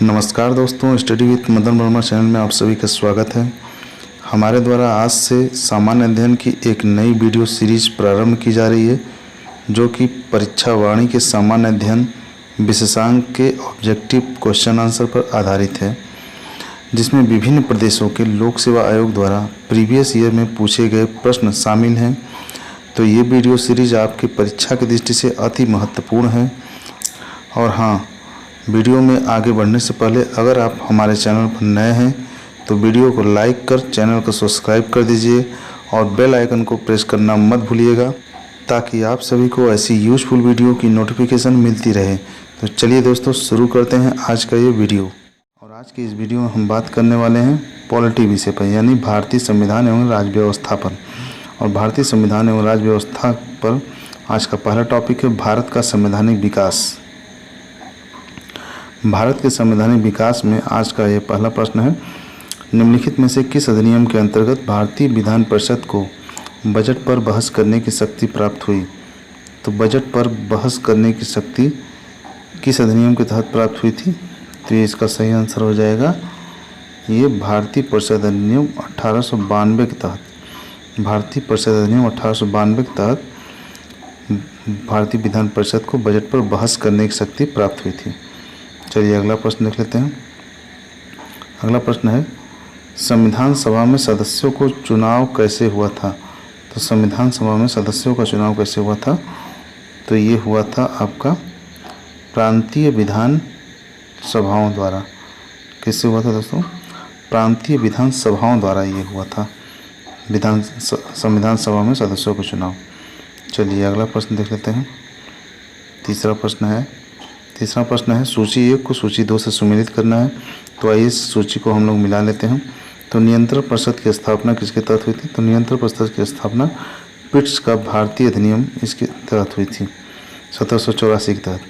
नमस्कार दोस्तों, study with Madan Verma channel में आप सभी का स्वागत है। हमारे द्वारा आज से सामान्य अध्ययन की एक नई वीडियो सीरीज प्रारंभ की जा रही है, जो कि परीक्षा वाणी के सामान्य अध्ययन विशेषांक के ऑब्जेक्टिव क्वेश्चन आंसर पर आधारित है, जिसमें विभिन्न प्रदेशों के लोक सेवा आयोग द्वारा प्रीवियस ईयर में पूछे गए प्रश्न शामिल हैं। तो ये वीडियो सीरीज आपकी परीक्षा की दृष्टि से अति महत्वपूर्ण है। और हाँ, वीडियो में आगे बढ़ने से पहले अगर आप हमारे चैनल पर नए हैं तो वीडियो को लाइक कर चैनल को सब्सक्राइब कर दीजिए और बेल आइकन को प्रेस करना मत भूलिएगा, ताकि आप सभी को ऐसी यूजफुल वीडियो की नोटिफिकेशन मिलती रहे। तो चलिए दोस्तों, शुरू करते हैं आज का ये वीडियो। और आज की इस वीडियो में हम बात करने वाले हैं पॉलिटी विषय पर, यानी भारतीय संविधान एवं राज्य व्यवस्था पर। और भारतीय संविधान एवं राज्य व्यवस्था पर आज का पहला टॉपिक है भारत का संवैधानिक विकास। भारत के संवैधानिक विकास में आज का यह पहला प्रश्न है, निम्नलिखित में से किस अधिनियम के अंतर्गत भारतीय विधान परिषद को बजट पर बहस करने की शक्ति प्राप्त हुई? तो बजट पर बहस करने की शक्ति किस अधिनियम के तहत प्राप्त हुई थी? तो ये इसका सही आंसर हो जाएगा, ये भारतीय परिषद अधिनियम 1892 के तहत। भारतीय परिषद अधिनियम 1892 के तहत भारतीय विधान परिषद को बजट पर बहस करने की शक्ति प्राप्त हुई थी। चलिए अगला प्रश्न देख लेते हैं। अगला प्रश्न है, संविधान सभा में सदस्यों को चुनाव कैसे हुआ था? तो संविधान सभा में सदस्यों का चुनाव कैसे हुआ था? तो ये हुआ था आपका प्रांतीय विधान सभाओं द्वारा। किससे हुआ था दोस्तों? प्रांतीय विधान सभाओं द्वारा ये हुआ था, संविधान सभा में सदस्यों का चुनाव। चलिए अगला प्रश्न देख लेते हैं। तीसरा प्रश्न है सूची 1 को सूची 2 से सुमेलित करना है। तो आइए इस सूची को हम लोग मिला लेते हैं। तो नियंत्रण परिषद की स्थापना किसके तहत हुई थी? तो नियंत्रण परिषद की स्थापना पिट्स का भारतीय अधिनियम इसके तहत हुई थी 1784 के तहत।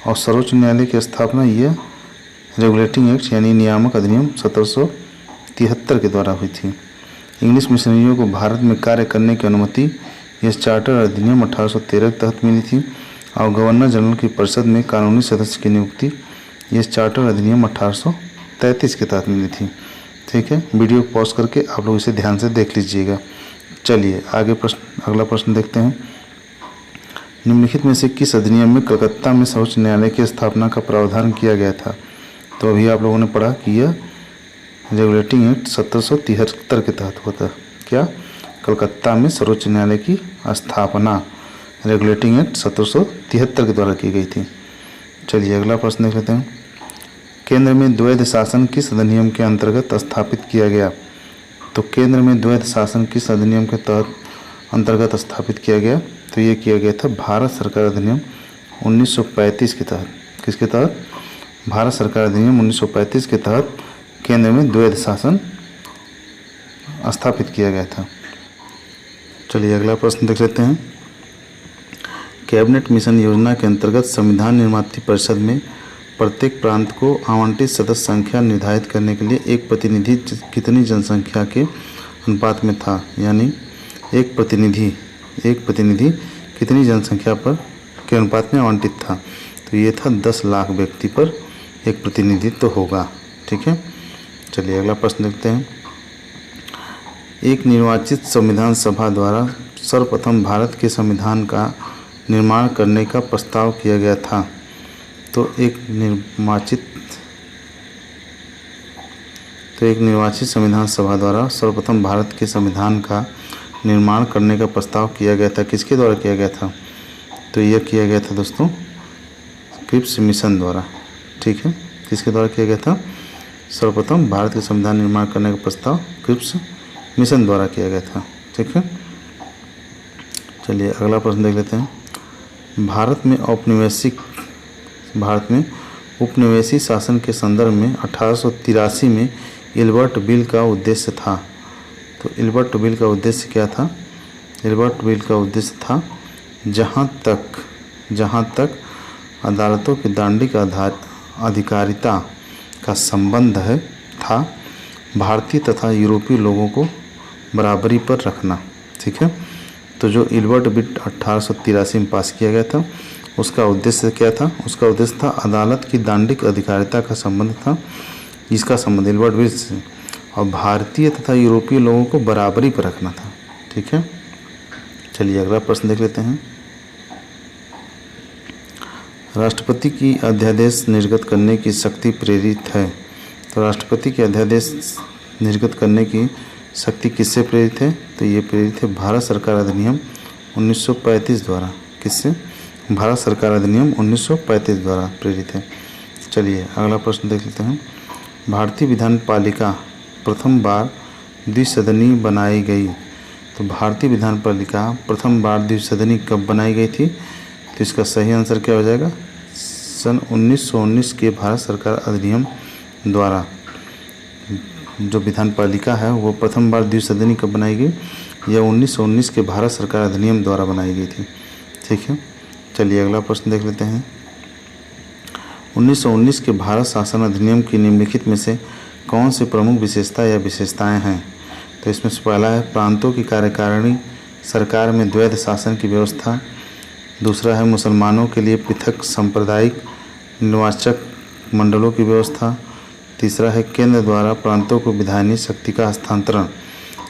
और सर्वोच्च न्यायालय की स्थापना यह रेगुलेटिंग एक्ट यानी नियामक अधिनियम 1773 के द्वारा हुई थी। इंग्लिश मिशनरियों को भारत में कार्य करने की अनुमति यह चार्टर अधिनियम 1813 के तहत मिली थी। और गवर्नर जनरल की परिषद में कानूनी सदस्य की नियुक्ति ये चार्टर अधिनियम 1833 के तहत मिली थी। ठीक है, वीडियो पॉज करके आप लोग इसे ध्यान से देख लीजिएगा। चलिए अगला प्रश्न देखते हैं। निम्नलिखित में से किस अधिनियम में कलकत्ता में सर्वोच्च न्यायालय की स्थापना का प्रावधान किया गया था? तो अभी आप लोगों ने पढ़ा कि यह रेगुलेटिंग एक्ट 1773 के तहत हुआ था। क्या? कलकत्ता में सर्वोच्च न्यायालय की स्थापना रेगुलेटिंग एक्ट 1773 के द्वारा की गई थी। चलिए अगला प्रश्न देख लेते हैं। केंद्र में द्वैध शासन किस अधिनियम के अंतर्गत स्थापित किया गया? तो केंद्र में द्वैध शासन किस अधिनियम के तहत अंतर्गत स्थापित किया गया? तो ये किया गया था भारत सरकार अधिनियम 1935 के तहत। किसके तहत? भारत सरकार अधिनियम 1935 के तहत केंद्र में द्वैध शासन स्थापित किया गया था। चलिए अगला प्रश्न देख लेते हैं। कैबिनेट मिशन योजना के अंतर्गत संविधान निर्मात्री परिषद में प्रत्येक प्रांत को आवंटित सदस्य संख्या निर्धारित करने के लिए एक प्रतिनिधि कितनी जनसंख्या के अनुपात में था? यानी एक प्रतिनिधि कितनी जनसंख्या पर के अनुपात में आवंटित था? तो ये था 10 लाख व्यक्ति पर एक प्रतिनिधित्व तो होगा। ठीक है, चलिए अगला प्रश्न देखते हैं। एक निर्वाचित संविधान सभा द्वारा सर्वप्रथम भारत के संविधान का निर्माण करने का प्रस्ताव किया गया था। तो एक निर्वाचित संविधान सभा द्वारा सर्वप्रथम भारत के संविधान का निर्माण करने का प्रस्ताव किया गया था। किसके द्वारा किया गया था? तो यह किया गया था दोस्तों क्रिप्स मिशन द्वारा। ठीक है, किसके द्वारा किया गया था? सर्वप्रथम भारत के संविधान निर्माण करने का प्रस्ताव क्रिप्स मिशन द्वारा किया गया था। ठीक है, चलिए अगला प्रश्न देख लेते हैं। भारत में उपनिवेशी शासन के संदर्भ में 1883 में इल्बर्ट बिल का उद्देश्य था। तो इल्बर्ट बिल का उद्देश्य क्या था? इल्बर्ट बिल का उद्देश्य था जहाँ तक अदालतों की दांडिक अधिकारिता का संबंध था, भारतीय तथा यूरोपीय लोगों को बराबरी पर रखना। ठीक है, तो जो इल्बर्ट बिल 1883 में पास किया गया था उसका उद्देश्य क्या था? उसका उद्देश्य था अदालत की दांडिक अधिकारिता का संबंध था, इसका संबंध एल्बर्ट विल्स से, और भारतीय तथा यूरोपीय लोगों को बराबरी पर रखना था। ठीक है, चलिए अगला प्रश्न देख लेते हैं। राष्ट्रपति की अध्यादेश निर्गत करने की शक्ति प्रेरित है। तो राष्ट्रपति के अध्यादेश निर्गत करने की शक्ति किससे प्रेरित है? तो ये प्रेरित है भारत सरकार अधिनियम 1935 द्वारा। किससे? भारत सरकार अधिनियम 1935 द्वारा प्रेरित है। चलिए अगला प्रश्न देख लेते हैं। भारतीय विधान पालिका प्रथम बार द्विसदनी बनाई गई। तो भारतीय विधान पालिका प्रथम बार द्विसदनी कब बनाई गई थी? तो इसका सही आंसर क्या हो जाएगा? सन 1919 के भारत सरकार अधिनियम द्वारा जो विधान पालिका है वो प्रथम बार द्विसदनी कब बनाई गई? यह 1919 के भारत सरकार अधिनियम द्वारा बनाई गई थी। ठीक है, चलिए अगला प्रश्न देख लेते हैं। 1919 के भारत शासन अधिनियम की निम्नलिखित में से कौन सी प्रमुख विशेषता या विशेषताएं हैं? तो इसमें से पहला है प्रांतों की कार्यकारिणी सरकार में द्वैध शासन की व्यवस्था। दूसरा है मुसलमानों के लिए पृथक सांप्रदायिक निर्वाचक मंडलों की व्यवस्था। तीसरा है केंद्र द्वारा प्रांतों को विधायी शक्ति का हस्तांतरण।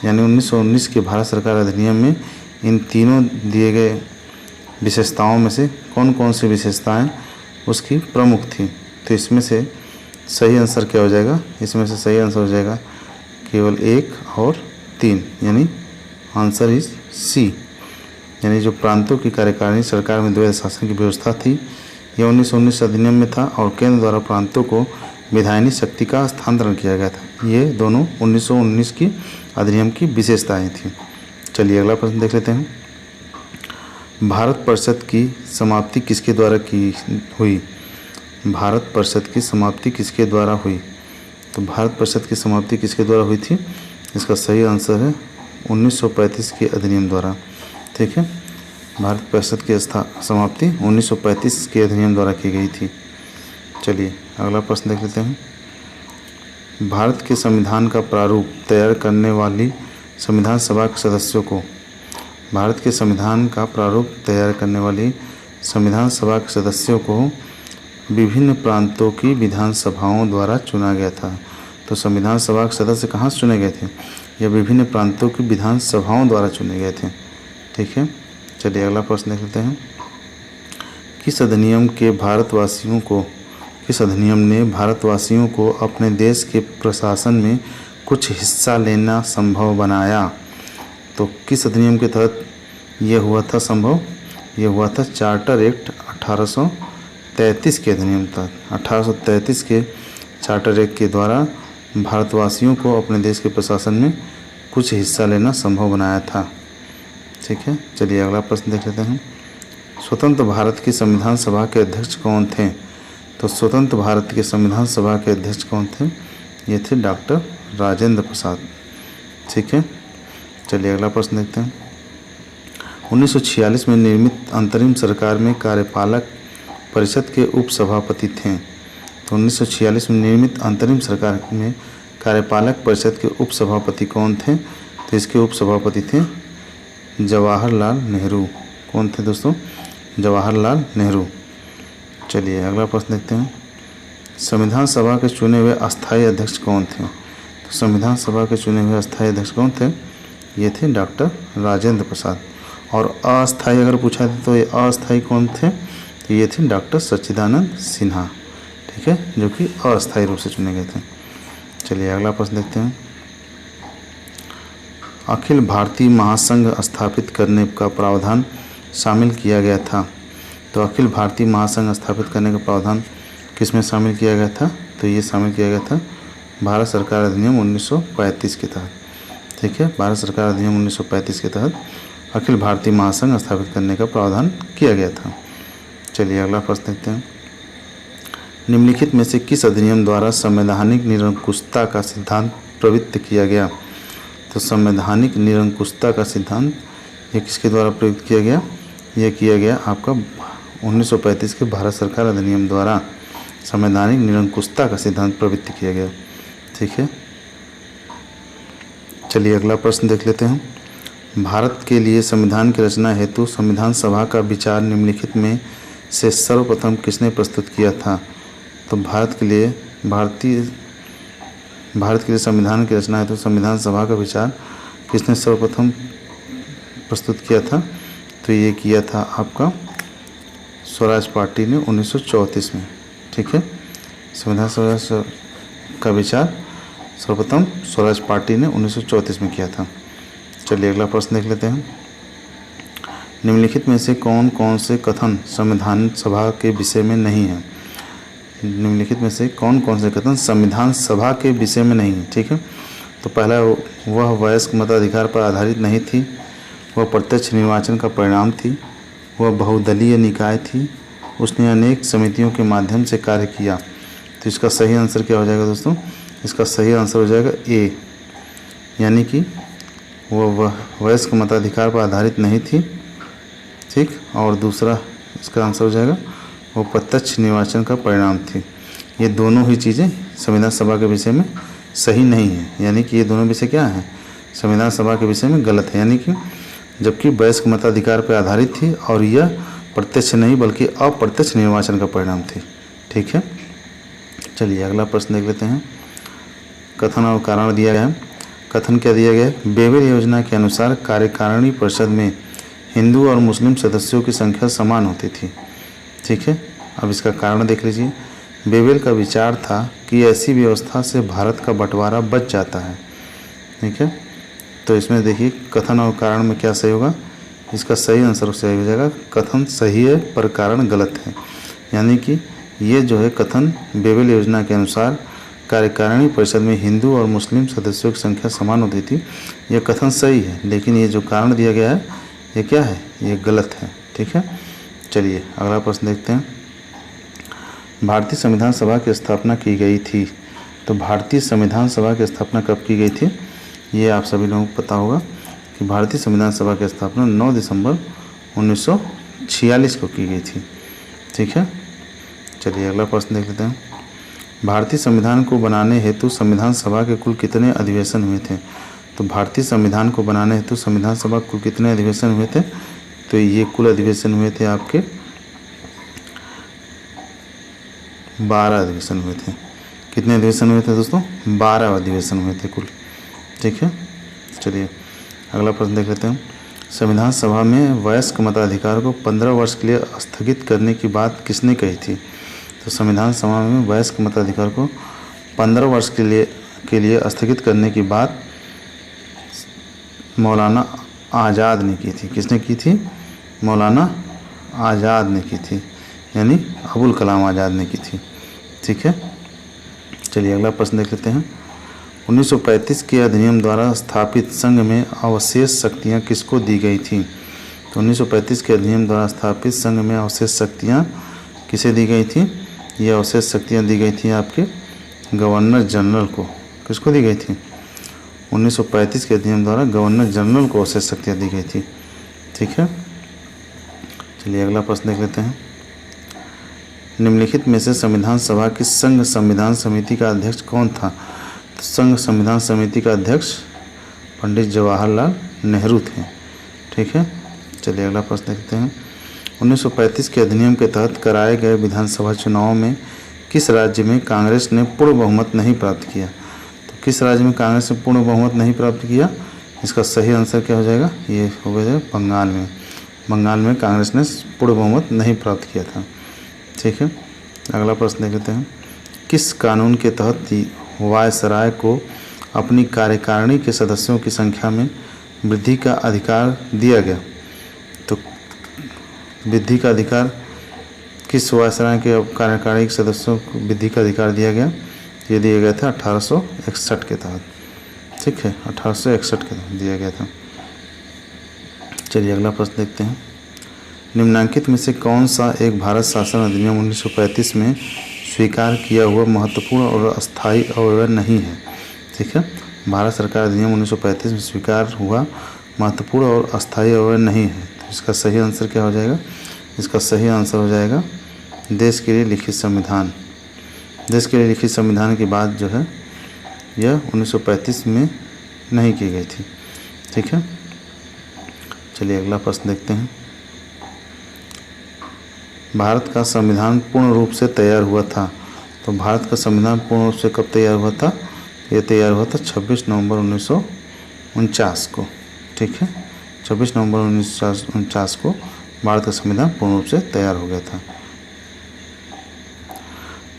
यानी 1919 के भारत सरकार अधिनियम में इन तीनों दिए गए विशेषताओं में से कौन कौन सी विशेषताएं उसकी प्रमुख थी? तो इसमें से सही आंसर क्या हो जाएगा? इसमें से सही आंसर हो जाएगा केवल 1 और 3, यानी आंसर इज सी। यानी जो प्रांतों की कार्यकारिणी सरकार में द्वैध शासन की व्यवस्था थी, यह 1919 अधिनियम में था और केंद्र द्वारा प्रांतों को विधायी शक्ति का हस्तांतरण किया गया था। ये दोनों 1919 की अधिनियम की विशेषताएं थी। चलिए अगला प्रश्न देख लेते हैं। भारत परिषद की समाप्ति किसके द्वारा की हुई? भारत परिषद की समाप्ति किसके द्वारा हुई? तो भारत परिषद की समाप्ति किसके द्वारा हुई थी? इसका सही आंसर है 1935 के अधिनियम द्वारा। ठीक है, भारत परिषद की समाप्ति 1935 के अधिनियम द्वारा की गई थी। चलिए अगला प्रश्न देख लेते हैं। भारत के संविधान का प्रारूप तैयार करने वाली संविधान सभा के सदस्यों को, भारत के संविधान का प्रारूप तैयार करने वाली संविधान सभा के सदस्यों को विभिन्न प्रांतों की विधानसभाओं द्वारा चुना गया था। तो संविधान सभा के सदस्य कहाँ से चुने गए थे? यह विभिन्न प्रांतों की विधानसभाओं द्वारा चुने गए थे। ठीक है, चलिए अगला प्रश्न देख लेते हैं। किस अधिनियम ने भारतवासियों को अपने देश के प्रशासन में कुछ हिस्सा लेना संभव बनाया? तो किस अधिनियम के तहत यह हुआ था संभव? यह हुआ था चार्टर एक्ट 1833 के अधिनियम तहत। 1833 के चार्टर एक्ट के द्वारा भारतवासियों को अपने देश के प्रशासन में कुछ हिस्सा लेना संभव बनाया था। ठीक है, चलिए अगला प्रश्न देख लेते हैं। स्वतंत्र भारत की संविधान सभा के अध्यक्ष कौन थे? तो स्वतंत्र भारत के संविधान सभा के अध्यक्ष कौन थे? ये थे डॉक्टर राजेंद्र प्रसाद। ठीक है, चलिए अगला प्रश्न देखते हैं। 1946 में निर्मित अंतरिम सरकार में कार्यपालक परिषद के उपसभापति थे। तो 1946 में निर्मित अंतरिम सरकार में कार्यपालक परिषद के उपसभापति कौन थे? तो इसके उपसभापति थे जवाहरलाल नेहरू। कौन थे दोस्तों? जवाहरलाल नेहरू। चलिए अगला प्रश्न देखते हैं। संविधान सभा के चुने हुए अस्थायी अध्यक्ष कौन थे? तो संविधान सभा के चुने हुए अस्थायी अध्यक्ष कौन थे? ये थे डॉक्टर राजेंद्र प्रसाद। और अस्थायी अगर पूछा था तो ये अस्थायी कौन थे? तो ये थे डॉक्टर सच्चिदानंद सिन्हा। ठीक है, जो कि अस्थायी रूप से चुने गए थे। चलिए अगला प्रश्न देखते हैं। अखिल भारतीय महासंघ स्थापित करने का प्रावधान शामिल किया गया था। तो अखिल भारतीय महासंघ स्थापित करने का प्रावधान किस में शामिल किया गया था? तो ये शामिल किया गया था भारत सरकार अधिनियम 1935 के तहत। ठीक है, भारत सरकार अधिनियम 1935 के तहत अखिल भारतीय महासंघ स्थापित करने का प्रावधान किया गया था। चलिए अगला प्रश्न देखते हैं। निम्नलिखित में से किस अधिनियम द्वारा संवैधानिक निरंकुशता का सिद्धांत प्रवृत्त किया गया? तो संवैधानिक निरंकुशता का सिद्धांत ये किसके द्वारा प्रवृत्त किया गया? यह किया गया आपका 1935 के भारत सरकार अधिनियम द्वारा संवैधानिक निरंकुशता का सिद्धांत प्रवृत्त किया गया। ठीक है, चलिए अगला प्रश्न देख लेते हैं। भारत के लिए संविधान की रचना हेतु संविधान सभा का विचार निम्नलिखित में से सर्वप्रथम किसने प्रस्तुत किया था? तो भारत के लिए संविधान की रचना है तो संविधान सभा का विचार किसने सर्वप्रथम प्रस्तुत किया था? तो ये किया था आपका स्वराज पार्टी ने 1934 में। ठीक है, संविधान सभा का विचार सर्वप्रथम स्वराज पार्टी ने 1934 में किया था। चलिए अगला प्रश्न देख लेते हैं। निम्नलिखित में से कौन कौन से कथन संविधान सभा के विषय में नहीं है? निम्नलिखित में से कौन कौन से कथन संविधान सभा के विषय में नहीं है? ठीक है, तो पहला, वह वयस्क मताधिकार पर आधारित नहीं थी, वह प्रत्यक्ष निर्वाचन का परिणाम थी, वह बहुदलीय निकाय थी, उसने अनेक समितियों के माध्यम से कार्य किया। तो इसका सही आंसर क्या हो जाएगा दोस्तों? इसका सही आंसर हो जाएगा ए, यानी कि वह वयस्क मताधिकार पर आधारित नहीं थी। ठीक, और दूसरा इसका आंसर हो जाएगा वो प्रत्यक्ष निर्वाचन का परिणाम थी। ये दोनों ही चीज़ें संविधान सभा के विषय में सही नहीं है, यानी कि ये दोनों विषय क्या हैं? संविधान सभा के विषय में गलत है, यानी कि जबकि वयस्क मताधिकार पर आधारित थी और यह प्रत्यक्ष नहीं बल्कि अप्रत्यक्ष निर्वाचन का परिणाम थी। ठीक है, चलिए अगला प्रश्न देख लेते हैं। कथन और कारण दिया गया है। कथन क्या दिया गया है? बेबेल योजना के अनुसार कार्यकारिणी परिषद में हिंदू और मुस्लिम सदस्यों की संख्या समान होती थी। ठीक है, अब इसका कारण देख लीजिए। बेबेल का विचार था कि ऐसी व्यवस्था से भारत का बंटवारा बच जाता है। ठीक है, तो इसमें देखिए कथन और कारण में क्या सही होगा? इसका सही आंसर सही हो जाएगा कथन सही है पर कारण गलत है, यानी कि ये जो है कथन बेबेल योजना के अनुसार कार्यकारिणी परिषद में हिंदू और मुस्लिम सदस्यों की संख्या समान होती थी, यह कथन सही है, लेकिन ये जो कारण दिया गया है ये क्या है? ये गलत है। ठीक है, चलिए अगला प्रश्न देखते हैं। भारतीय संविधान सभा की स्थापना की गई थी। तो भारतीय संविधान सभा की स्थापना कब की गई थी? ये आप सभी लोगों को पता होगा कि भारतीय संविधान सभा की स्थापना 9 दिसंबर 1946 को की गई थी। ठीक है, चलिए अगला प्रश्न देख लेते हैं। भारतीय संविधान को बनाने हेतु संविधान सभा के कुल कितने अधिवेशन हुए थे? तो भारतीय संविधान को बनाने हेतु संविधान सभा कुल कितने अधिवेशन हुए थे? तो ये कुल अधिवेशन हुए थे आपके 12 अधिवेशन हुए थे। कितने अधिवेशन हुए थे दोस्तों? 12 अधिवेशन हुए थे कुल। ठीक है, चलिए अगला प्रश्न देख लेते हैं। संविधान सभा में वयस्क मताधिकार को 15 वर्ष के लिए स्थगित करने की बात किसने कही थी? तो संविधान सभा में वयस्क मताधिकार को 15 वर्ष के लिए स्थगित करने की बात मौलाना आज़ाद ने की थी। किसने की थी? मौलाना आज़ाद ने की थी, यानी अबुल कलाम आज़ाद ने की थी। ठीक है, चलिए अगला प्रश्न देख लेते हैं। 1935 के अधिनियम द्वारा स्थापित संघ में अवशेष शक्तियाँ किसको दी गई थी? तो 1935 के अधिनियम द्वारा स्थापित संघ में अवशेष शक्तियाँ किसे दी गई थी? ये अवशेष शक्तियाँ दी गई थी आपके गवर्नर जनरल को। किसको दी गई थी? 1935 के अधिनियम द्वारा गवर्नर जनरल को अवशेष शक्तियाँ दी गई थी। ठीक है, चलिए अगला प्रश्न देख लेते हैं। निम्नलिखित में से संविधान सभा की संघ संविधान समिति का अध्यक्ष कौन था? तो संघ संविधान समिति का अध्यक्ष पंडित जवाहरलाल नेहरू थे। ठीक है, चलिए अगला प्रश्न देखते हैं। 1935 के अधिनियम के तहत कराए गए विधानसभा चुनाव में किस राज्य में कांग्रेस ने पूर्ण बहुमत नहीं प्राप्त किया? तो किस राज्य में कांग्रेस ने पूर्ण बहुमत नहीं प्राप्त किया? इसका सही आंसर क्या हो जाएगा? ये हो गया बंगाल में। बंगाल में कांग्रेस ने पूर्ण बहुमत नहीं प्राप्त किया था। ठीक है, अगला प्रश्न देख लेते हैं। किस कानून के तहत वायसराय को अपनी कार्यकारिणी के सदस्यों की संख्या में वृद्धि का अधिकार दिया गया? तो वृद्धि का अधिकार किस वायसराय के कार्यकारिणी के सदस्यों को वृद्धि का अधिकार दिया गया? ये दिया गया था 1861 के तहत। ठीक है, 1861 के तहत दिया गया था। चलिए अगला प्रश्न देखते हैं। निम्नलिखित में से कौन सा एक भारत शासन अधिनियम 1935 में स्वीकार किया हुआ महत्वपूर्ण और अस्थायी अवयव नहीं है? ठीक है, भारत सरकार अधिनियम 1935 में स्वीकार हुआ महत्वपूर्ण और अस्थायी अवयव नहीं है। तो इसका सही आंसर क्या हो जाएगा? इसका सही आंसर हो जाएगा देश के लिए लिखित संविधान। देश के लिए लिखित संविधान की बात जो है यह 1935 में नहीं की गई थी। ठीक है, चलिए अगला प्रश्न देखते हैं। भारत का संविधान पूर्ण रूप से तैयार हुआ था। तो भारत का संविधान पूर्ण रूप से कब तैयार हुआ था? ये तैयार हुआ था 26 नवंबर 1949 को। ठीक है, 26 नवंबर 1949 को भारत का संविधान पूर्ण रूप से तैयार हो गया था।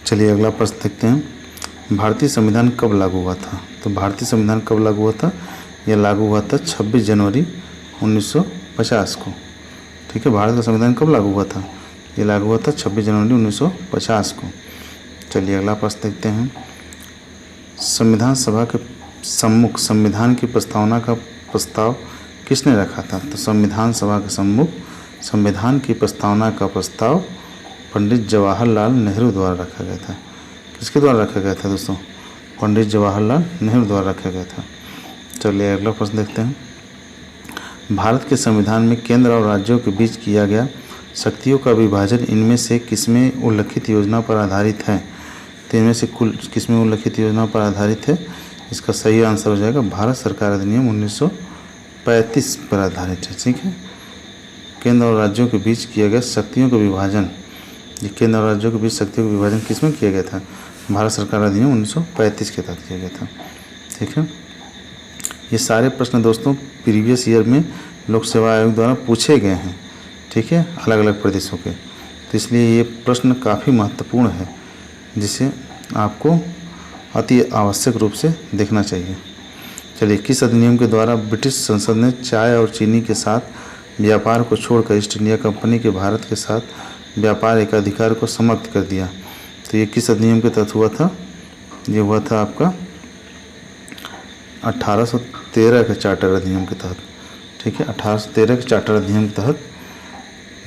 चलिए अगला प्रश्न देखते हैं। भारतीय संविधान कब लागू हुआ था? तो भारतीय संविधान कब लागू हुआ था? यह लागू हुआ था 26 जनवरी 1950 को। ठीक है, भारत का संविधान कब लागू हुआ था? ये लागू हुआ था 26 जनवरी 1950 को। चलिए अगला प्रश्न देखते हैं। संविधान सभा के सम्मुख संविधान की प्रस्तावना का प्रस्ताव किसने रखा था? तो संविधान सभा के सम्मुख संविधान की प्रस्तावना का प्रस्ताव पंडित जवाहरलाल नेहरू द्वारा रखा गया था। किसके द्वारा रखा गया था दोस्तों? पंडित जवाहरलाल नेहरू द्वारा रखा गया था। चलिए अगला प्रश्न देखते हैं। भारत के संविधान में केंद्र और राज्यों के बीच किया गया शक्तियों का विभाजन इनमें से किसमें उल्लिखित योजना पर आधारित है? तो इनमें से कुल किसमें उल्लिखित योजना पर आधारित है? इसका सही आंसर हो जाएगा भारत सरकार अधिनियम 1935 पर आधारित है। ठीक है, केंद्र और राज्यों के बीच किया गया शक्तियों का विभाजन, ये केंद्र और राज्यों के बीच शक्तियों का विभाजन किसमें किया गया था? भारत सरकार अधिनियम 1935 के तहत किया गया था। ठीक है, ये सारे प्रश्न दोस्तों प्रीवियस ईयर में लोक सेवा आयोग द्वारा पूछे गए हैं। ठीक है, अलग अलग प्रदेशों के, तो इसलिए ये प्रश्न काफ़ी महत्वपूर्ण है जिसे आपको अति आवश्यक रूप से देखना चाहिए। चलिए, किस अधिनियम के द्वारा ब्रिटिश संसद ने चाय और चीनी के साथ व्यापार को छोड़कर ईस्ट इंडिया कंपनी के भारत के साथ व्यापार एकाधिकार को समाप्त कर दिया? तो ये किस अधिनियम के तहत हुआ था? ये हुआ था आपका 1813 के चार्टर अधिनियम के तहत। ठीक है, 1813 के चार्टर अधिनियम के तहत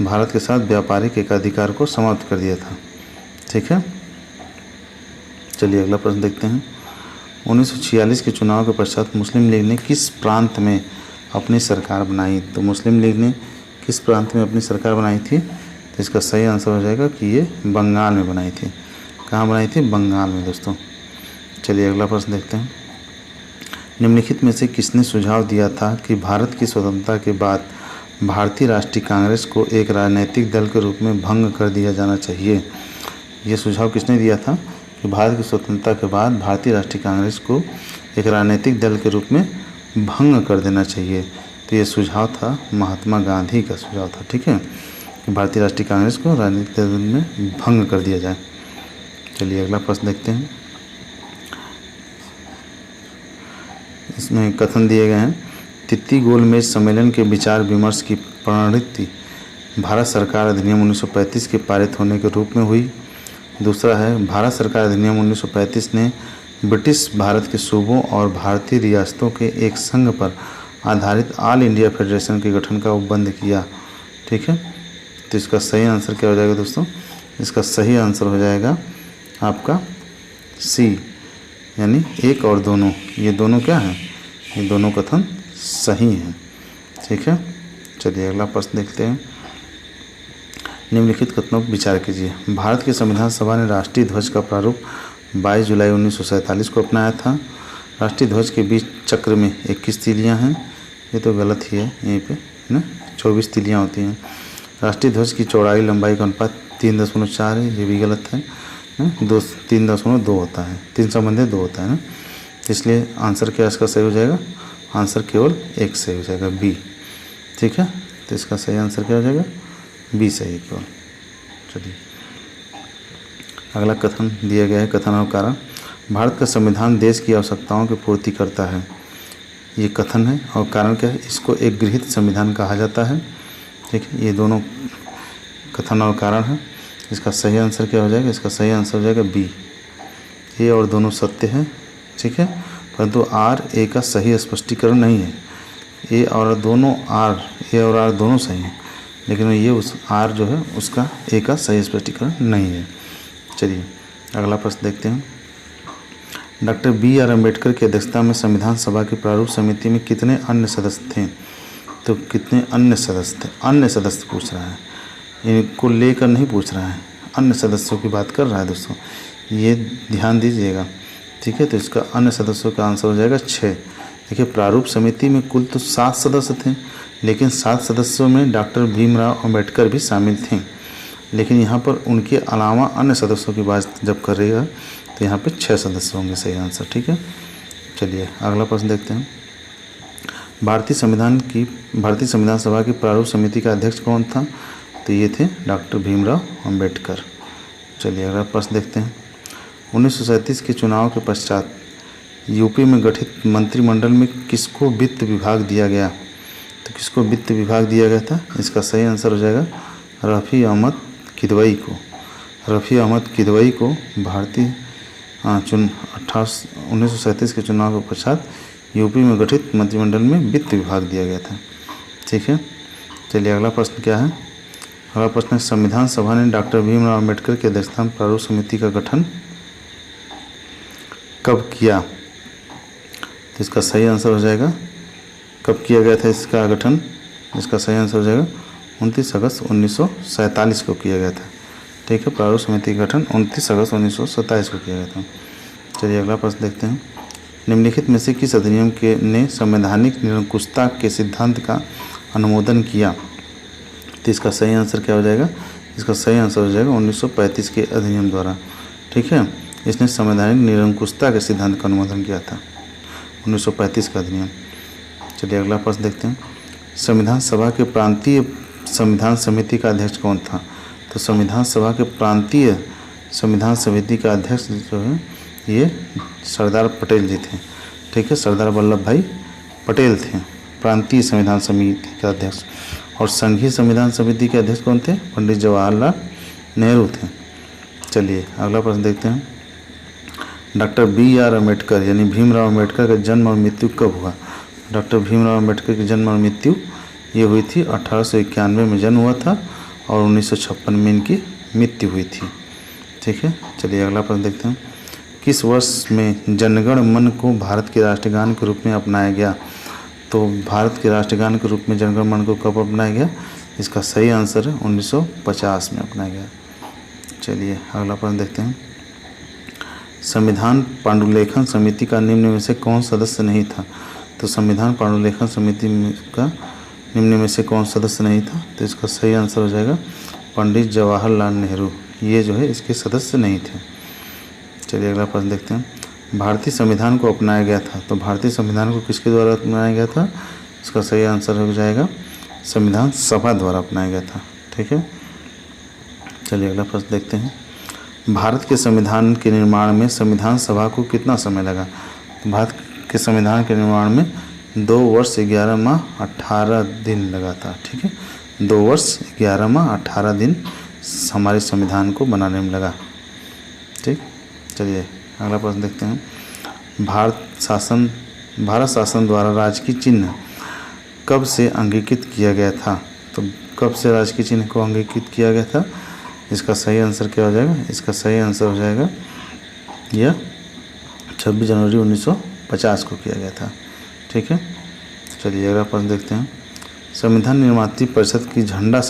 भारत के साथ व्यापारिक एकाधिकार को समाप्त कर दिया था। ठीक है, चलिए अगला प्रश्न देखते हैं। 1946 के चुनाव के पश्चात मुस्लिम लीग ने किस प्रांत में अपनी सरकार बनाई? तो मुस्लिम लीग ने किस प्रांत में अपनी सरकार बनाई थी? तो इसका सही आंसर हो जाएगा कि ये बंगाल में बनाई थी। कहाँ बनाई थी? बंगाल में दोस्तों। चलिए अगला प्रश्न देखते हैं। निम्नलिखित में से किसने सुझाव दिया था कि भारत की स्वतंत्रता के बाद भारतीय राष्ट्रीय कांग्रेस को एक राजनीतिक दल के रूप में भंग कर दिया जाना चाहिए? ये सुझाव किसने दिया था कि भारत की स्वतंत्रता के बाद भारतीय राष्ट्रीय कांग्रेस को एक राजनीतिक दल के रूप में भंग कर देना चाहिए? तो ये सुझाव था महात्मा गांधी का सुझाव था। ठीक है, कि भारतीय राष्ट्रीय कांग्रेस को राजनीतिक दल में भंग कर दिया जाए। चलिए अगला प्रश्न देखते हैं। इसमें कथन दिए गए हैं। तित्ती गोलमेज सम्मेलन के विचार विमर्श की प्रणीति भारत सरकार अधिनियम 1935 के पारित होने के रूप में हुई। दूसरा है, भारत सरकार अधिनियम 1935 ने ब्रिटिश भारत के सूबों और भारतीय रियासतों के एक संघ पर आधारित ऑल इंडिया फेडरेशन के गठन का उपबंध किया। ठीक है, तो इसका सही आंसर क्या हो जाएगा दोस्तों? इसका सही आंसर हो जाएगा आपका सी, यानी एक और दोनों। ये दोनों क्या हैं? ये दोनों कथन सही हैं। ठीक है, चलिए अगला प्रश्न देखते हैं। निम्नलिखित कथनों पर विचार कीजिए। भारत की संविधान सभा ने राष्ट्रीय ध्वज का प्रारूप 22 जुलाई 1947 को अपनाया था। राष्ट्रीय ध्वज के बीच चक्र में 21 तीलियां हैं। ये तो गलत ही है, यहीं पे है ना, 24 तीलियां होती हैं। राष्ट्रीय ध्वज की चौड़ाई लंबाई का अनुपात 3.4 है, ये भी गलत है। 3.2 होता है, 3 संबंधित 2 होता है ना, इसलिए आंसर क्या इसका सही हो जाएगा? आंसर केवल एक सही हो जाएगा, बी। ठीक है, तो इसका सही आंसर क्या हो जाएगा? बी सही है केवल। चलिए अगला कथन दिया गया है। कथन और कारण। भारत का संविधान देश की आवश्यकताओं की पूर्ति करता है। ये कथन है, और कारण क्या है? इसको एक गृहीत संविधान कहा जाता है। ठीक है, ये दोनों कथन और कारण है। इसका सही आंसर क्या हो जाएगा? इसका सही आंसर हो जाएगा बी। ये और दोनों सत्य है। ठीक है, परंतु आर ए का सही स्पष्टीकरण नहीं है। ए और आर दोनों सही हैं, लेकिन ये उस आर जो है उसका ए का सही स्पष्टीकरण नहीं है। चलिए अगला प्रश्न देखते हैं। Doctor B R. अम्बेडकर की अध्यक्षता में संविधान सभा की प्रारूप समिति में कितने अन्य सदस्य थे? तो कितने अन्य सदस्य थे? अन्य सदस्य पूछ रहा है, इनको लेकर नहीं पूछ रहा है, अन्य सदस्यों की बात कर रहा है दोस्तों, ये ध्यान दीजिएगा। ठीक है, तो इसका अन्य सदस्यों का आंसर हो जाएगा 6। देखिए, प्रारूप समिति में कुल तो 7 सदस्य थे, लेकिन 7 सदस्यों में डॉक्टर भीमराव अम्बेडकर भी शामिल थे। लेकिन यहाँ पर उनके अलावा अन्य सदस्यों की बात जब करेगा तो यहाँ पे 6 सदस्य होंगे, सही आंसर। ठीक है, चलिए अगला प्रश्न देखते हैं। भारतीय संविधान सभा की प्रारूप समिति का अध्यक्ष कौन था? तो ये थे डॉक्टर भीमराव अंबेडकर। चलिए अगला प्रश्न देखते हैं। 1937 के चुनाव के पश्चात यूपी में गठित मंत्रिमंडल में किसको वित्त विभाग दिया गया? तो किसको वित्त विभाग दिया गया था? इसका सही आंसर हो जाएगा रफ़ी अहमद किदवई को। रफ़ी अहमद किदवई को भारतीय 1937 के चुनाव के पश्चात यूपी में गठित मंत्रिमंडल में वित्त विभाग दिया गया था। ठीक है, चलिए अगला प्रश्न क्या है? अगला प्रश्न है, संविधान सभा ने डॉक्टर भीमराव अम्बेडकर की अध्यक्षता में प्रारूप समिति का गठन कब किया? तो इसका सही आंसर हो जाएगा, कब किया गया था इसका गठन? इसका सही आंसर हो जाएगा 29 अगस्त 1947 को किया गया था। ठीक है, प्रारूप समिति का गठन 29 अगस्त 1927 को किया गया था। चलिए अगला प्रश्न देखते हैं। निम्नलिखित में से किस अधिनियम के ने संवैधानिक निरंकुशता के सिद्धांत का अनुमोदन किया? तो इसका सही आंसर क्या हो जाएगा? इसका सही आंसर हो जाएगा 1935 के अधिनियम द्वारा। ठीक है, इसने संवैधानिक निरंकुशता के सिद्धांत का अनुमोदन किया था, 1935 का अधिनियम। चलिए अगला प्रश्न देखते हैं। संविधान सभा के प्रांतीय संविधान समिति का अध्यक्ष कौन था? तो संविधान सभा के प्रांतीय संविधान समिति का अध्यक्ष जो है ये सरदार पटेल जी थे। ठीक है, सरदार वल्लभ भाई पटेल थे प्रांतीय संविधान समिति का अध्यक्ष। और संघीय संविधान समिति के अध्यक्ष कौन थे? पंडित जवाहरलाल नेहरू थे। चलिए अगला प्रश्न देखते हैं। डॉक्टर BR अम्बेडकर यानी भीमराव अम्बेडकर का जन्म और मृत्यु कब हुआ? डॉक्टर भीमराव अम्बेडकर की जन्म और मृत्यु ये हुई थी 1891 में जन्म हुआ था और 1956 में इनकी मृत्यु हुई थी। ठीक है, चलिए अगला प्रश्न देखते हैं। किस वर्ष में जनगण मन को भारत के राष्ट्रगान के रूप में अपनाया गया? तो भारत के राष्ट्रगान के रूप में जनगण मन को कब अपनाया गया? इसका सही आंसर है 1950 में अपनाया गया। चलिए अगला प्रश्न देखते हैं। संविधान पांडुलेखन समिति का निम्न में से कौन सदस्य नहीं था? तो संविधान पांडुलेखन समिति का निम्न में से कौन सदस्य नहीं था? तो इसका सही आंसर हो जाएगा पंडित जवाहरलाल नेहरू। ये जो है इसके सदस्य नहीं थे। चलिए अगला प्रश्न देखते हैं। भारतीय संविधान को अपनाया गया था, तो भारतीय संविधान को किसके द्वारा अपनाया गया था? इसका सही आंसर हो जाएगा संविधान सभा द्वारा अपनाया गया था। ठीक है, चलिए अगला प्रश्न देखते हैं। भारत के संविधान के निर्माण में संविधान सभा को कितना समय लगा? तो भारत के संविधान के निर्माण में 2 वर्ष 11 माह 18 दिन लगा था। ठीक है, 2 वर्ष 11 माह 18 दिन हमारे संविधान को बनाने में लगा। ठीक, चलिए अगला प्रश्न देखते हैं। भारत शासन द्वारा राजकीय चिन्ह कब से अंगीकृत किया गया था? तो कब से राजकीय चिन्ह को अंगीकृत किया गया था? इसका सही आंसर क्या हो जाएगा? इसका सही आंसर हो जाएगा यह 26 जनवरी 1950 को किया गया था। ठीक है, चलिए अगला प्रश्न देखते हैं। संविधान निर्मात्री परिषद की झंडा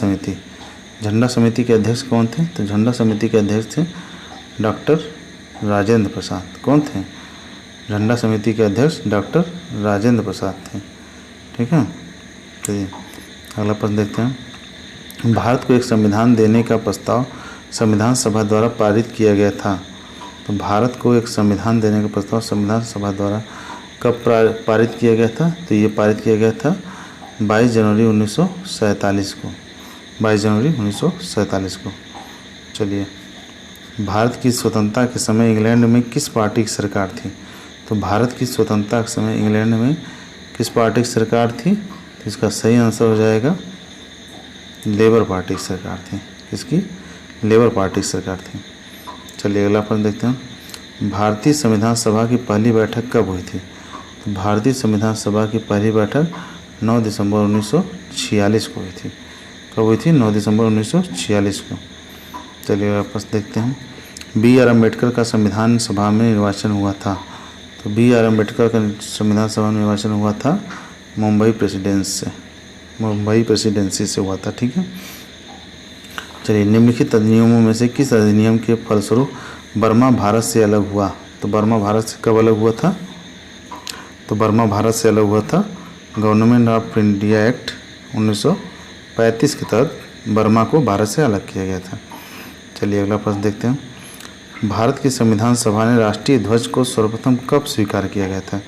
समिति के अध्यक्ष कौन थे? तो झंडा समिति के अध्यक्ष थे डॉक्टर राजेंद्र प्रसाद। कौन थे? झंडा समिति के अध्यक्ष डॉक्टर राजेंद्र प्रसाद थे। ठीक है, चलिए अगला प्रश्न देखते हैं। भारत को एक संविधान देने का प्रस्ताव संविधान सभा द्वारा पारित किया गया था। तो भारत को एक संविधान देने का प्रस्ताव संविधान सभा द्वारा कब पारित किया गया था? तो ये पारित किया गया था 22 जनवरी 1947 को। 22 जनवरी 1947 को। चलिए, भारत की स्वतंत्रता के समय इंग्लैंड में किस पार्टी की सरकार थी? तो भारत की स्वतंत्रता के समय इंग्लैंड में किस पार्टी की सरकार थी? तो इसका सही आंसर हो जाएगा लेबर पार्टी की सरकार थी। किसकी? लेबर पार्टी की सरकार थी। चलिए अगला प्रश्न देखते हैं। भारतीय संविधान सभा की पहली बैठक कब हुई थी? तो भारतीय संविधान सभा की पहली बैठक 9 दिसंबर 1946 को हुई थी। कब हुई थी? 9 दिसंबर 1946 को। चलिए अगला प्रश्न देखते हैं। BR अम्बेडकर का संविधान सभा में निर्वाचन हुआ था। तो BR अम्बेडकर का संविधान सभा में निर्वाचन हुआ था मुंबई प्रेसिडेंसी से हुआ था। ठीक है, चलिए निम्नलिखित अधिनियमों में से किस अधिनियम के फलस्वरूप बर्मा भारत से अलग हुआ? तो बर्मा भारत से कब अलग हुआ था? तो बर्मा भारत से अलग हुआ था गवर्नमेंट ऑफ इंडिया एक्ट 1935 के तहत बर्मा को भारत से अलग किया गया था। चलिए अगला प्रश्न देखते हैं। भारत की संविधान सभा ने राष्ट्रीय ध्वज को सर्वप्रथम कब स्वीकार किया गया था?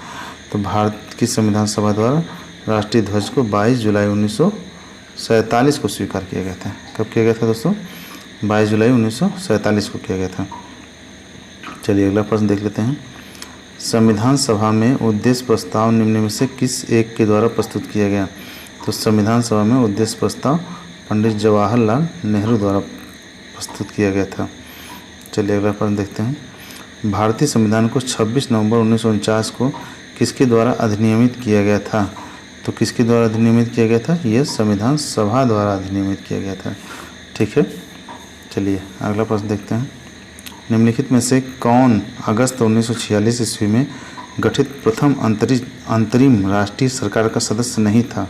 तो भारत की संविधान सभा द्वारा राष्ट्रीय ध्वज को 22 जुलाई 1947 को स्वीकार किया गया था। कब किया गया था दोस्तों? 22 जुलाई 1947 को किया गया था। चलिए अगला प्रश्न देख लेते हैं। संविधान सभा में उद्देश्य प्रस्ताव निम्न में से किस एक के द्वारा प्रस्तुत किया गया? तो संविधान सभा में उद्देश्य प्रस्ताव पंडित जवाहरलाल नेहरू द्वारा प्रस्तुत किया गया था। चलिए अगला प्रश्न देखते हैं। भारतीय संविधान को 26 नवंबर 1949 को किसके द्वारा अधिनियमित किया गया था? तो किसके द्वारा अधिनियमित किया गया था? यह संविधान सभा द्वारा अधिनियमित किया गया था। ठीक है, चलिए अगला प्रश्न देखते हैं। निम्नलिखित में से कौन अगस्त 1946 ईस्वी में गठित प्रथम अंतरिम राष्ट्रीय सरकार का सदस्य नहीं था?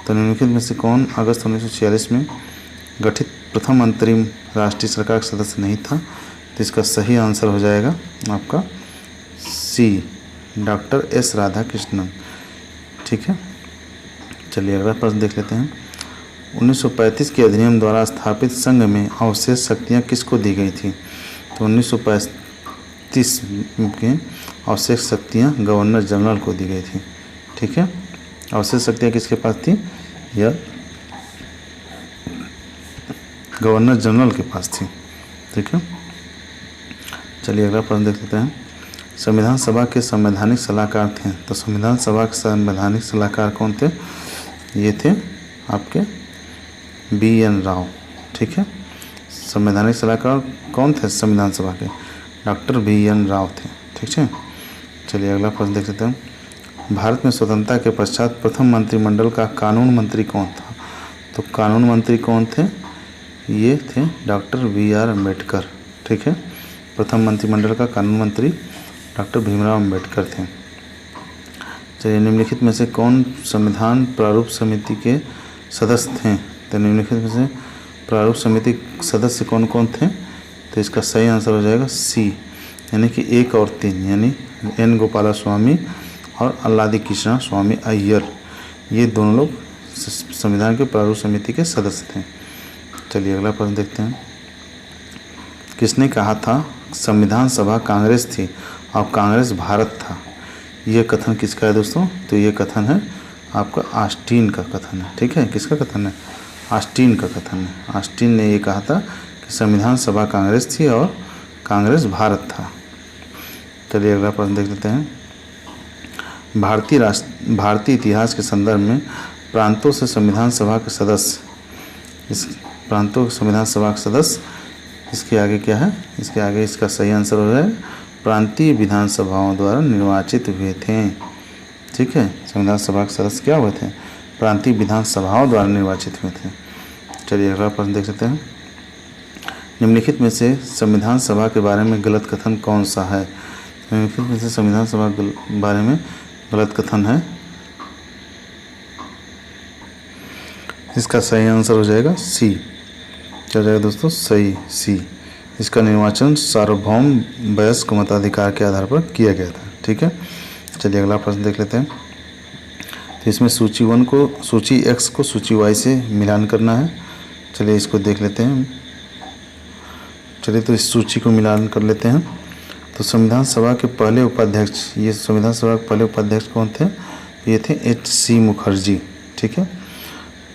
तो निम्नलिखित में से कौन अगस्त 1946 में गठित प्रथम अंतरिम राष्ट्रीय सरकार का सदस्य नहीं था? तो इसका सही आंसर हो जाएगा आपका सी, डॉक्टर एस राधाकृष्णन। ठीक है, चलिए अगला प्रश्न देख लेते हैं। 1935 के अधिनियम द्वारा स्थापित संघ में अवशेष शक्तियाँ किसको दी गई थी? तो 1935 के अवशेष शक्तियाँ गवर्नर जनरल को दी गई थी। ठीक है, अवशेष शक्तियाँ किसके पास थी? यह गवर्नर जनरल के पास थी। ठीक है, चलिए अगला प्रश्न देख लेते हैं। संविधान सभा के संवैधानिक सलाहकार थे, तो संविधान सभा के संवैधानिक सलाहकार कौन थे? ये थे आपके BN राव। ठीक है, संवैधानिक सलाहकार कौन थे संविधान सभा के? डॉक्टर BN राव थे। ठीक है, चलिए अगला प्रश्न देख लेते हैं। भारत में स्वतंत्रता के पश्चात प्रथम मंत्रिमंडल का कानून मंत्री कौन था? तो कानून मंत्री कौन थे? ये थे डॉक्टर BR अम्बेडकर। ठीक है, प्रथम मंत्रिमंडल का कानून मंत्री डॉक्टर भीमराव अम्बेडकर थे। चलिए निम्नलिखित में से कौन संविधान प्रारूप समिति के सदस्य थे? तो निम्नलिखित में से प्रारूप समिति सदस्य कौन कौन थे? तो इसका सही आंसर हो जाएगा सी, यानी कि 1 और 3, यानी N गोपाला स्वामी और अल्लादी कृष्णा स्वामी अय्यर, ये दोनों लोग संविधान के प्रारूप समिति के सदस्य थे। चलिए अगला प्रश्न देखते हैं। किसने कहा था संविधान सभा कांग्रेस थी और कांग्रेस भारत था? यह कथन किसका है दोस्तों? तो ये कथन है आपका ऑस्टिन का कथन है। ठीक है, किसका कथन है? ऑस्टिन का कथन है। ऑस्टिन ने ये कहा था कि संविधान सभा कांग्रेस थी और कांग्रेस भारत था। चलिए अगला प्रश्न देख लेते हैं। भारतीय इतिहास के संदर्भ में प्रांतों से संविधान सभा के सदस्य, इस प्रांतों के संविधान सभा के सदस्य, इसके आगे क्या है? इसके आगे इसका सही आंसर हो जाए प्रांतीय विधानसभाओं द्वारा निर्वाचित हुए थे। ठीक है, संविधान सभा के सदस्य क्या हुए थे? प्रांतीय विधानसभाओं द्वारा निर्वाचित हुए थे। चलिए अगला प्रश्न देख लेते हैं। निम्नलिखित में से संविधान सभा के बारे में गलत कथन कौन सा है? निम्नलिखित में से संविधान सभा के बारे में गलत कथन है, इसका सही आंसर हो जाएगा सी। क्या हो जाएगा दोस्तों? सही सी। इसका निर्वाचन सार्वभौम वयस्क मताधिकार के आधार पर किया गया था। ठीक है, चलिए अगला प्रश्न देख लेते हैं। तो इसमें सूची 1 को, सूची X को सूची Y से मिलान करना है। चलिए इसको देख लेते हैं। चलिए तो इस सूची को मिलान कर लेते हैं। तो संविधान सभा के पहले उपाध्यक्ष, ये संविधान सभा के पहले उपाध्यक्ष कौन थे? ये थे HC मुखर्जी। ठीक है,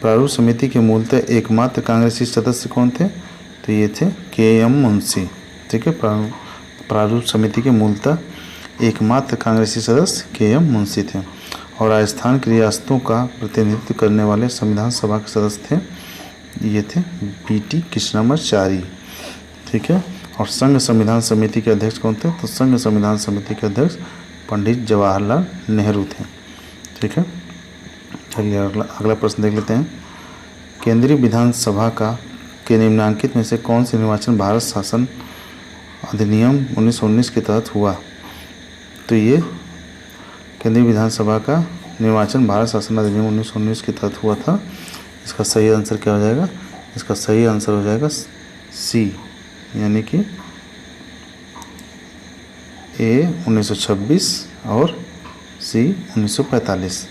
प्रारूप समिति के मूलतः एकमात्र कांग्रेसी सदस्य कौन थे? तो ये थे KM मुंशी। ठीक है, प्रारूप समिति के मूलतः एकमात्र कांग्रेसी सदस्य KM मुंशी थे। और राजस्थान की रियासतों का प्रतिनिधित्व करने वाले संविधान सभा के सदस्य थे, ये थे BT कृष्णमाचारी। ठीक है, और संघ संविधान समिति के अध्यक्ष कौन थे? तो संघ संविधान समिति के अध्यक्ष पंडित जवाहरलाल नेहरू थे। ठीक है, चलिए अगला प्रश्न देख लेते हैं। केंद्रीय विधानसभा के निम्नांकित में से कौन से निर्वाचन भारत शासन अधिनियम 1919 के तहत हुआ? तो ये केंद्रीय विधानसभा का निर्वाचन भारत शासन अधिनियम 1919 के तहत हुआ था। इसका सही आंसर क्या हो जाएगा? इसका सही आंसर हो जाएगा सी, यानी कि A 1926 और C 1945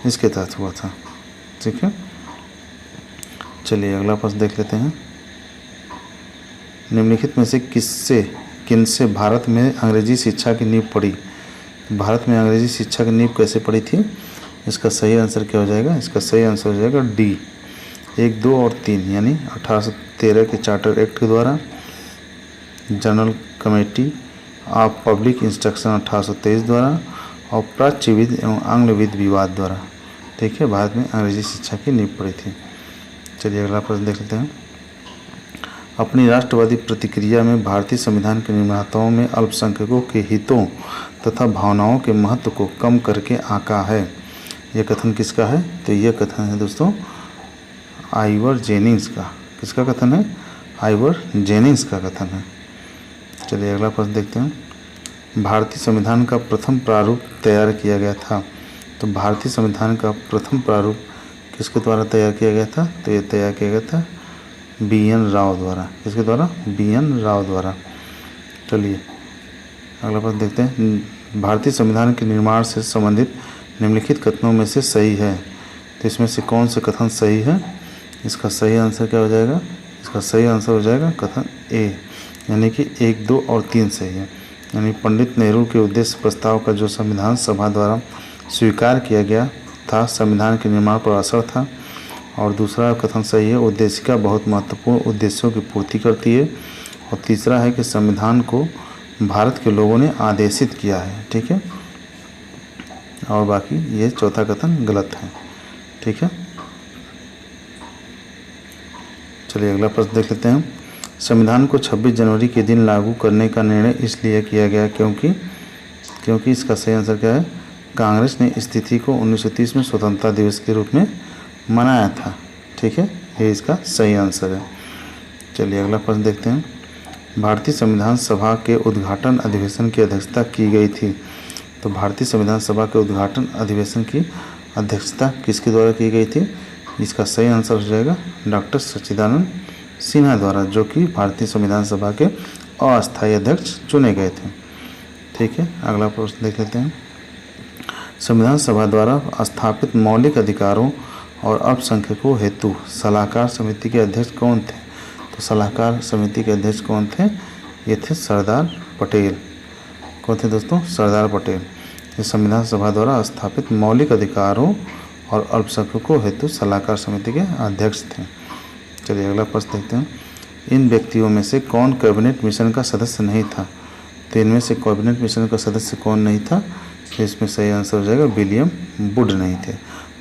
इसके तहत हुआ था। ठीक है, चलिए अगला प्रश्न देख लेते हैं। निम्नलिखित में से किनसे भारत में अंग्रेजी शिक्षा की नींव पड़ी? भारत में अंग्रेजी शिक्षा की नींव कैसे पड़ी थी? इसका सही आंसर क्या हो जाएगा? इसका सही आंसर हो जाएगा डी, 1, 2 और 3, यानी 1813 के चार्टर एक्ट के द्वारा, general committee of public instruction 1823 द्वारा, और प्राच्यविद एवं आंग्लविद विवाद द्वारा। ठीक है, भारत में अंग्रेजी शिक्षा की नींव पड़ी थी। चलिए अगला प्रश्न देख लेते हैं। अपनी राष्ट्रवादी प्रतिक्रिया में भारतीय संविधान के निर्माताओं में अल्पसंख्यकों के हितों तथा भावनाओं के महत्व को कम करके आंका है। यह कथन किसका है? तो यह कथन है दोस्तों आइवर जेनिंग्स का। किसका कथन है? आइवर जेनिंग्स का कथन है। चलिए अगला प्रश्न देखते हैं। भारतीय संविधान का प्रथम प्रारूप तैयार किया गया था। तो भारतीय संविधान का प्रथम प्रारूप किसके द्वारा तैयार किया गया था? तो यह तैयार किया गया था BN राव द्वारा। किसके द्वारा? BN राव द्वारा। चलिए अगला प्रश्न देखते हैं। भारतीय संविधान के निर्माण से संबंधित निम्नलिखित कथनों में से सही है। तो इसमें से कौन सा कथन सही है? इसका सही आंसर क्या हो जाएगा? इसका सही आंसर हो जाएगा कथन ए, यानी कि 1, 2 और 3 सही है। यानी पंडित नेहरू के उद्देश्य प्रस्ताव का जो संविधान सभा द्वारा स्वीकार किया गया था, संविधान के निर्माण पर असर था। और दूसरा कथन सही है, उद्देशिका बहुत महत्वपूर्ण उद्देश्यों की पूर्ति करती है। और तीसरा है कि संविधान को भारत के लोगों ने आदेशित किया है। ठीक है, और बाकी ये चौथा कथन गलत है। ठीक है, चलिए अगला प्रश्न देख लेते हैं। संविधान को 26 जनवरी के दिन लागू करने का निर्णय इसलिए किया गया क्योंकि इसका सही आंसर क्या है? कांग्रेस ने इस तिथि को 1930 में स्वतंत्रता दिवस के रूप में मनाया था। ठीक है, ये इसका सही आंसर है। चलिए अगला प्रश्न देखते हैं। भारतीय संविधान सभा के उद्घाटन अधिवेशन की अध्यक्षता की गई थी। तो भारतीय संविधान सभा के उद्घाटन अधिवेशन की अध्यक्षता किसके द्वारा की गई थी? इसका सही आंसर हो जाएगा डॉक्टर सच्चिदानंद सिन्हा द्वारा, जो कि भारतीय संविधान सभा के अस्थायी अध्यक्ष चुने गए थे। ठीक है, अगला प्रश्न देख लेते हैं। संविधान सभा द्वारा स्थापित मौलिक अधिकारों और अल्पसंख्यकों हेतु सलाहकार समिति के अध्यक्ष कौन थे? तो सलाहकार समिति के अध्यक्ष कौन थे? ये थे सरदार पटेल। कौन थे दोस्तों? सरदार पटेल। ये संविधान सभा द्वारा स्थापित मौलिक अधिकारों और अल्पसंख्यकों हेतु सलाहकार समिति के अध्यक्ष थे। चलिए अगला प्रश्न देखते हैं। इन व्यक्तियों में से कौन कैबिनेट मिशन का सदस्य नहीं था? तो इनमें से कैबिनेट मिशन का सदस्य कौन नहीं था? तो इसमें सही आंसर हो जाएगा विलियम वुड नहीं थे।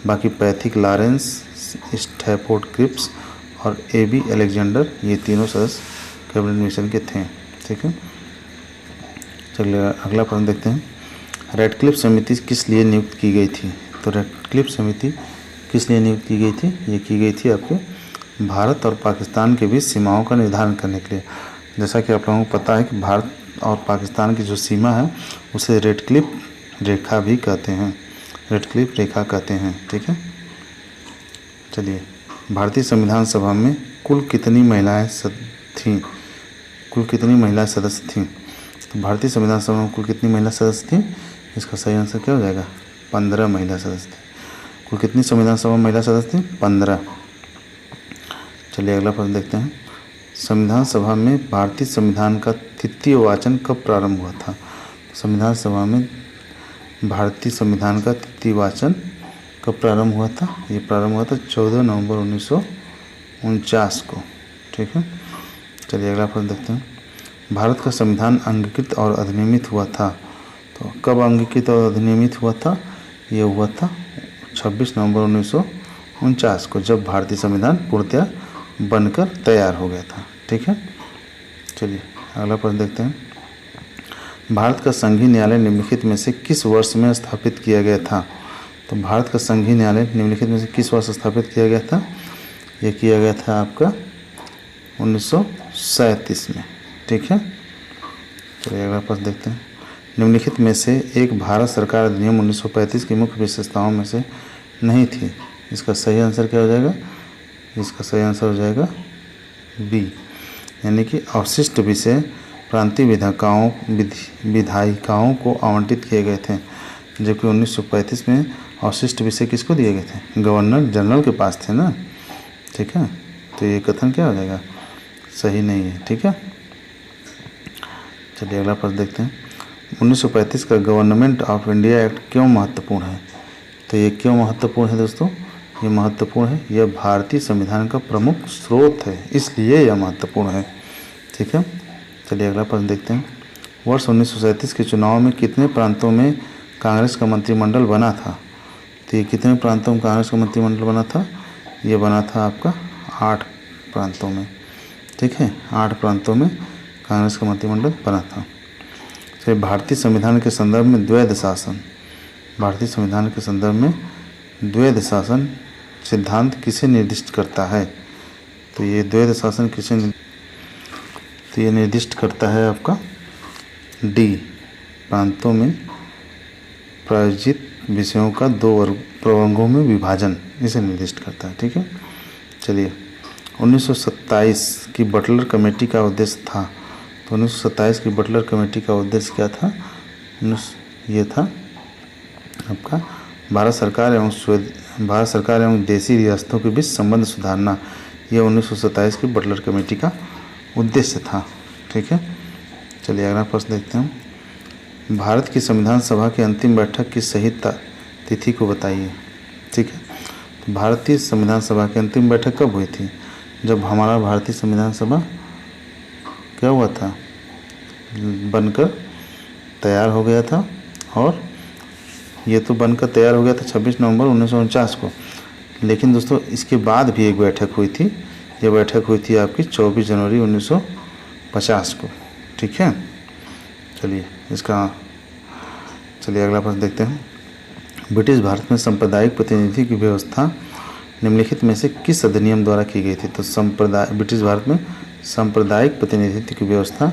बाकी पैथिक लॉरेंस, स्टैफोर्ड क्रिप्स और AB अलेक्जेंडर, ये तीनों सदस्य कैबिनेट मिशन के थे। ठीक है, चलिए अगला प्रश्न देखते हैं। रेडक्लिफ समिति किस लिए नियुक्त की गई थी? तो रेडक्लिफ समिति किस लिए नियुक्त की गई थी? ये की गई थी आपके भारत और पाकिस्तान के बीच सीमाओं का निर्धारण करने के लिए। जैसा कि आप लोगों को पता है कि भारत और पाकिस्तान की जो सीमा है उसे रेडक्लिफ रेखा भी कहते हैं, रेडक्लिफ रेखा कहते हैं। ठीक है, चलिए भारतीय संविधान सभा में कुल कितनी महिलाएं थीं? कुल कितनी महिला सदस्य थीं? तो भारतीय संविधान सभा में कुल कितनी महिला सदस्य थीं? इसका सही आंसर क्या हो जाएगा? 15 महिला सदस्य थे। कुल कितनी संविधान सभा में महिला सदस्य थीं? 15। चलिए अगला प्रश्न देखते हैं। संविधान सभा में भारतीय संविधान का तृतीय वाचन कब प्रारंभ हुआ था? संविधान सभा में भारतीय संविधान का तृतीय वाचन कब प्रारंभ हुआ था? ये प्रारंभ हुआ था 14 नवंबर 1949 को। ठीक है, चलिए अगला प्रश्न देखते हैं। भारत का संविधान अंगीकृत और अधिनियमित हुआ था। तो कब अंगीकृत और अधिनियमित हुआ था? ये हुआ था 26 नवंबर 1949 को, जब भारतीय संविधान पूर्णतया बनकर तैयार हो गया था। ठीक है, चलिए अगला प्रश्न देखते हैं। भारत का संघीय न्यायालय निम्नलिखित में से किस वर्ष में स्थापित किया गया था? तो भारत का संघीय न्यायालय निम्नलिखित में से किस वर्ष स्थापित किया गया था? यह किया गया था आपका 1937 में। ठीक है, चलिए अगला प्रश्न देखते हैं। निम्नलिखित में से एक भारत सरकार अधिनियम 1935 की मुख्य विशेषताओं में से नहीं थी। इसका सही आंसर क्या हो जाएगा? इसका सही आंसर हो जाएगा बी, यानी कि अवशिष्ट विषय प्रांतीय विधायिकाओं को आवंटित किए गए थे, जबकि 1935 में अवशिष्ट विषय किसको दिए गए थे? गवर्नर जनरल के पास थे ना। ठीक है, तो ये कथन क्या हो जाएगा? सही नहीं है। ठीक है, चलिए अगला प्रश्न देखते हैं। 1935 का गवर्नमेंट ऑफ इंडिया एक्ट क्यों महत्वपूर्ण है? तो ये क्यों महत्वपूर्ण है दोस्तों? ये महत्वपूर्ण है, यह भारतीय संविधान का प्रमुख स्रोत है, इसलिए यह महत्वपूर्ण है। ठीक है, चलिए अगला प्रश्न देखते हैं। वर्ष 1937 के चुनाव में कितने प्रांतों में कांग्रेस का मंत्रिमंडल बना था? तो ये कितने प्रांतों में कांग्रेस का मंत्रिमंडल बना था? ये बना था आपका 8 प्रांतों में। ठीक है, 8 प्रांतों में कांग्रेस का मंत्रिमंडल बना था। फिर भारतीय संविधान के संदर्भ में द्वैध शासन, भारतीय संविधान के संदर्भ में द्वैध शासन सिद्धांत किसे निर्दिष्ट करता है? तो ये द्वैध शासन ये निर्दिष्ट करता है आपका डी, प्रांतों में प्रायोजित विषयों का 2 प्रवर्गों में विभाजन, इसे निर्दिष्ट करता है। ठीक है, चलिए 1927 की बटलर कमेटी का उद्देश्य था। तो 1927 की बटलर कमेटी का उद्देश्य क्या था? ये था आपका भारत सरकार एवं देशी रियासतों के बीच संबंध सुधारना। यह 1927 की बटलर कमेटी का उद्देश्य था। ठीक है, चलिए अगला प्रश्न देखते हैं। भारत की संविधान सभा की अंतिम बैठक की सही तिथि को बताइए। ठीक है, तो भारतीय संविधान सभा की अंतिम बैठक कब हुई थी? जब हमारा भारतीय संविधान सभा क्या हुआ था, बनकर तैयार हो गया था, और ये तो बनकर तैयार हो गया था 26 नवंबर 1949 को। लेकिन दोस्तों इसके बाद भी एक बैठक हुई थी, ये बैठक हुई थी आपकी 24 जनवरी 1950 को। ठीक है, चलिए अगला प्रश्न देखते हैं। ब्रिटिश भारत में सांप्रदायिक प्रतिनिधि की व्यवस्था निम्नलिखित में से किस अधिनियम द्वारा की गई थी? तो ब्रिटिश भारत में सांप्रदायिक प्रतिनिधित्व की व्यवस्था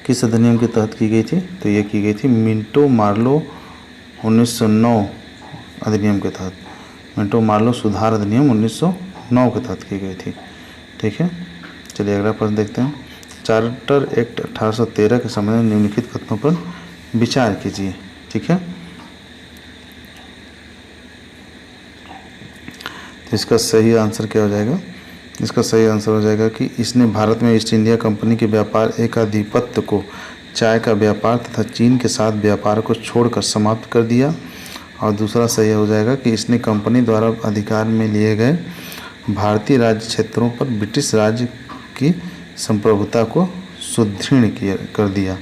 किस अधिनियम के तहत की गई थी? तो ये की गई थी मिंटो मार्लो 1909 अधिनियम के तहत, मिंटो मार्लो सुधार अधिनियम 1909 के तहत की गई थी। ठीक है, चलिए अगला प्रश्न देखते हैं। चार्टर एक्ट 1813 के संबंध में निम्नलिखित कथनों पर विचार कीजिए। ठीक है, तो इसका सही आंसर क्या हो जाएगा? इसका सही आंसर हो जाएगा कि इसने भारत में ईस्ट इंडिया कंपनी के व्यापार एकाधिपत्य को चाय का व्यापार तथा चीन के साथ व्यापार को छोड़कर समाप्त कर दिया। और दूसरा सही हो जाएगा कि इसने कंपनी द्वारा अधिकार में लिए गए भारतीय राज्य क्षेत्रों पर ब्रिटिश राज्य की संप्रभुता को सुदृढ़ कर दिया।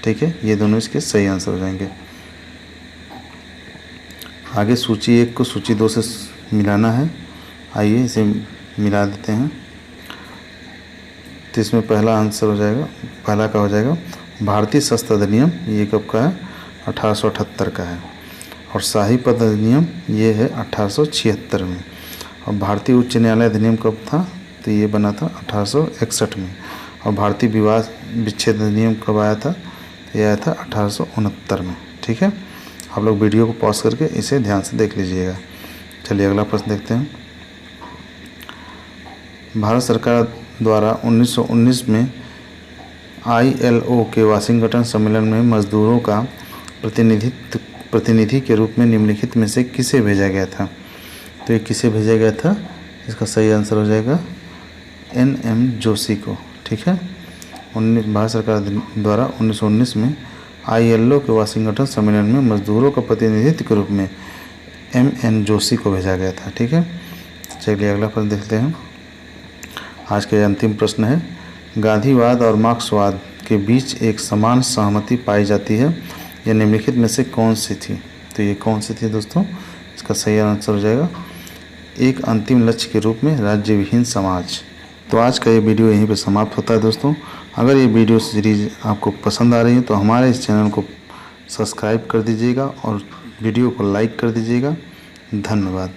ठीक है, ये दोनों इसके सही आंसर हो जाएंगे। आगे सूची 1 को सूची 2 से मिलाना है। आइए इसे मिला देते हैं। तो इसमें पहला आंसर हो जाएगा, पहला का हो जाएगा भारतीय शस्त्र अधिनियम, ये कब का है? 1878 का है। और शाही पद अधिनियम ये है 1876 में। और भारतीय उच्च न्यायालय अधिनियम कब था? तो ये बना था 1861 में। और भारतीय विवाद विच्छेद अधिनियम कब आया था? ये आया था 1869 में। ठीक है, आप लोग वीडियो को पॉज करके इसे ध्यान से देख लीजिएगा। चलिए अगला प्रश्न देखते हैं। भारत सरकार द्वारा 1919 में ILO के वाशिंगटन सम्मेलन में मजदूरों का प्रतिनिधि के रूप में निम्नलिखित में से किसे भेजा गया था? तो ये किसे भेजा गया था? इसका सही आंसर हो जाएगा NM जोशी को। ठीक है, भारत सरकार द्वारा 1919 में ILO के वाशिंगटन सम्मेलन में मजदूरों का प्रतिनिधित्व के रूप में MN जोशी को भेजा गया था। ठीक है, चलिए अगला प्रश्न देखते हैं। आज का अंतिम प्रश्न है, गांधीवाद और मार्क्सवाद के बीच एक समान सहमति पाई जाती है, यह निम्नलिखित में से कौन सी थी? तो ये कौन सी थी दोस्तों? इसका सही आंसर हो जाएगा एक अंतिम लक्ष्य के रूप में राज्य विहीन समाज। तो आज का ये वीडियो यहीं पे समाप्त होता है दोस्तों। अगर ये वीडियो सीरीज आपको पसंद आ रही है तो हमारे इस चैनल को सब्सक्राइब कर दीजिएगा और वीडियो को लाइक कर दीजिएगा। धन्यवाद।